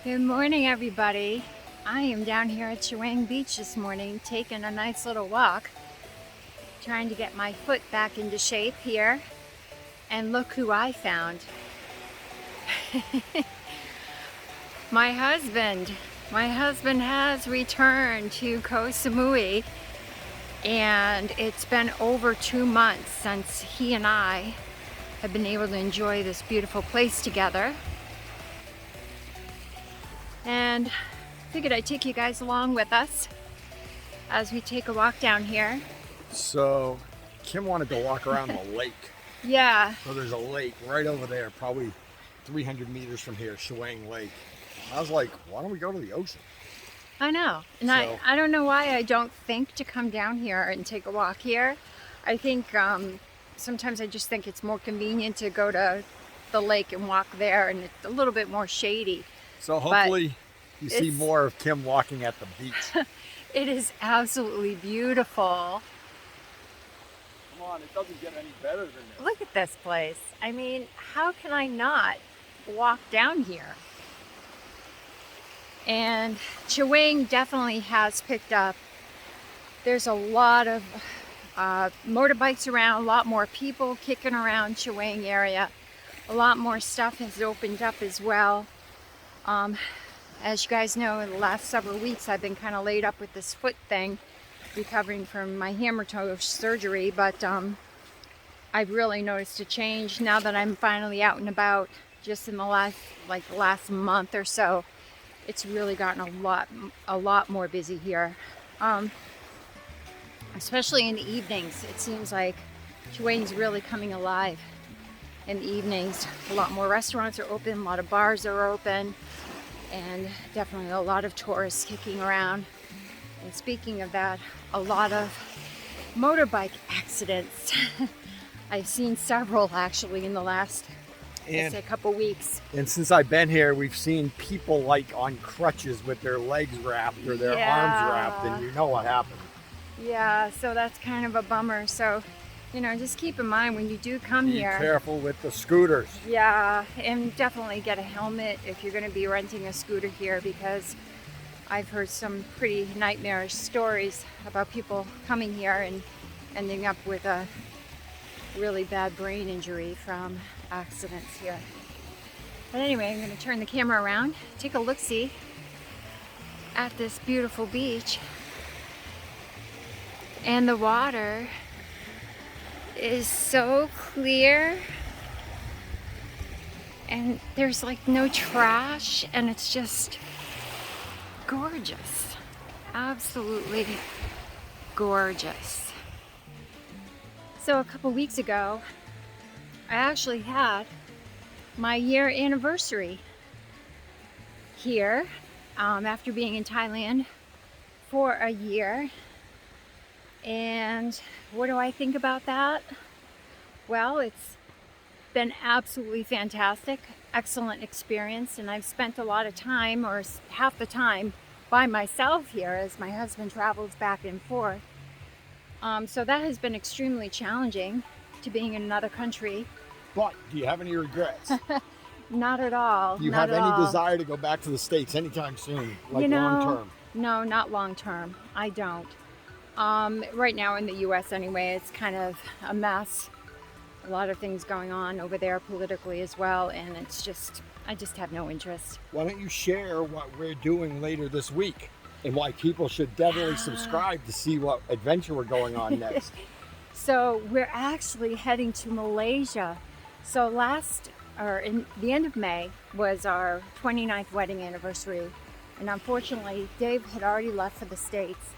Good morning, everybody. I am down here at Chaweng Beach this morning, taking a nice little walk, trying to get my foot back into shape here. And look who I found. My husband. My husband has returned to Koh Samui, and it's been over 2 months since he and I have been able to enjoy this beautiful place together. And figured I'd take you guys along with us as we take a walk down here. So Kim wanted to walk around the lake. Yeah. So there's a lake right over there, probably 300 meters from here, Chaweng Lake. I was like, why don't we go to the ocean? I know. And I don't know why I don't think to come down here and take a walk here. I think sometimes I just think it's more convenient to go to the lake and walk there, and it's a little bit more shady. So hopefully you see more of Kim walking at the beach. It is absolutely beautiful. Come on, it doesn't get any better than this. Look at this place. I mean, how can I not walk down here? And Chaweng definitely has picked up. There's a lot of motorbikes around, a lot more people kicking around Chaweng area. A lot more stuff has opened up as well. As you guys know, in the last several weeks I've been kind of laid up with this foot thing, recovering from my hammer toe surgery, but I've really noticed a change now that I'm finally out and about. Just in the last month or so, it's really gotten a lot more busy here, especially in the evenings. It seems like Chaweng's really coming alive in the evenings. A lot more restaurants are open, a lot of bars are open, and definitely a lot of tourists kicking around. And speaking of that, a lot of motorbike accidents. I've seen several actually in the last couple weeks. And since I've been here, we've seen people like on crutches with their legs wrapped or their arms wrapped, and you know what happened. Yeah, so that's kind of a bummer. So, you know, just keep in mind when you do come here. Be careful with the scooters. Yeah, and definitely get a helmet if you're going to be renting a scooter here, because I've heard some pretty nightmarish stories about people coming here and ending up with a really bad brain injury from accidents here. But anyway, I'm going to turn the camera around, take a look-see at this beautiful beach. And the water is so clear, and there's like no trash, and it's just gorgeous. Absolutely gorgeous. So a couple weeks ago, I actually had my year anniversary here after being in Thailand for a year. And what do I think about that? Well, it's been absolutely fantastic, excellent experience, and I've spent a lot of time, or half the time, by myself here as my husband travels back and forth. So that has been extremely challenging, to being in another country. But do you have any regrets? Not at all. Do you have any desire to go back to the States anytime soon, like long term? No, not long term. I don't. Right now in the U.S. anyway, it's kind of a mess. A lot of things going on over there politically as well, and I just have no interest. Why don't you share what we're doing later this week and why people should definitely subscribe to see what adventure we're going on next? So we're actually heading to Malaysia. So in the end of May was our 29th wedding anniversary, and unfortunately Dave had already left for the States,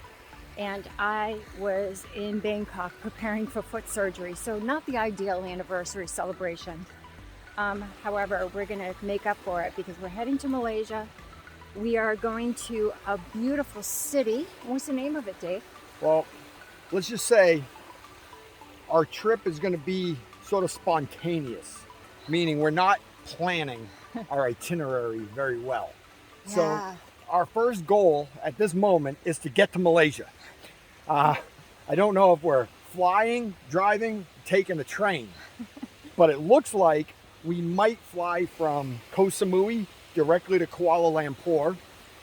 and I was in Bangkok preparing for foot surgery, so not the ideal anniversary celebration. However, we're going to make up for it because we're heading to Malaysia. We are going to a beautiful city. What's the name of it, Dave? Well, let's just say our trip is going to be sort of spontaneous, meaning we're not planning our itinerary very well. Yeah. So our first goal at this moment is to get to Malaysia. I don't know if we're flying, driving, taking a train, but it looks like we might fly from Koh Samui directly to Kuala Lumpur,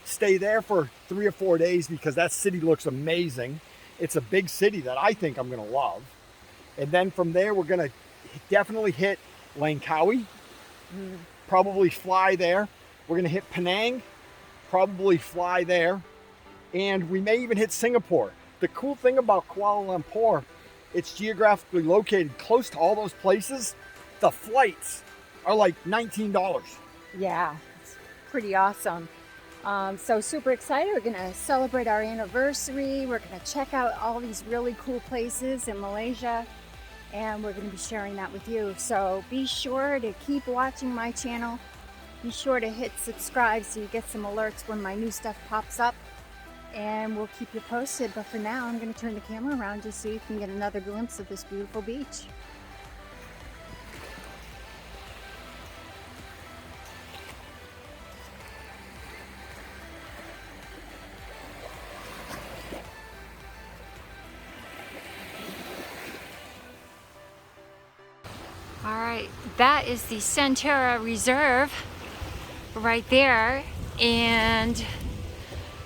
stay there for 3 or 4 days because that city looks amazing. It's a big city that I think I'm going to love. And then from there, we're going to definitely hit Langkawi, probably fly there. We're going to hit Penang, probably fly there. And we may even hit Singapore. The cool thing about Kuala Lumpur, it's geographically located close to all those places. The flights are like $19. Yeah, it's pretty awesome. So super excited. We're gonna celebrate our anniversary. We're gonna check out all these really cool places in Malaysia, and we're gonna be sharing that with you. So be sure to keep watching my channel. Be sure to hit subscribe so you get some alerts when my new stuff pops up, and we'll keep you posted. But for now, I'm gonna turn the camera around just so you can get another glimpse of this beautiful beach. All right, that is the Centura Reserve right there, and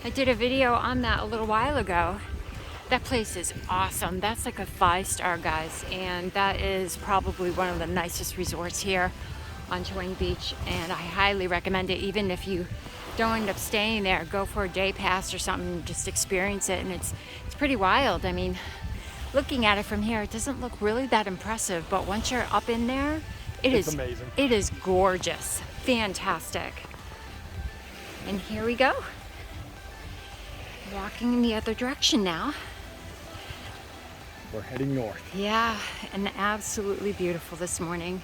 I did a video on that a little while ago. That place is awesome. That's like a 5-star, guys, and that is probably one of the nicest resorts here on Chaweng Beach, and I highly recommend it. Even if you don't end up staying there, go for a day pass or something, just experience it, and it's pretty wild. I mean, looking at it from here, it doesn't look really that impressive, but once you're up in there, it's amazing. It is gorgeous, fantastic. And here we go. Walking in the other direction now. We're heading north. Yeah, and absolutely beautiful this morning.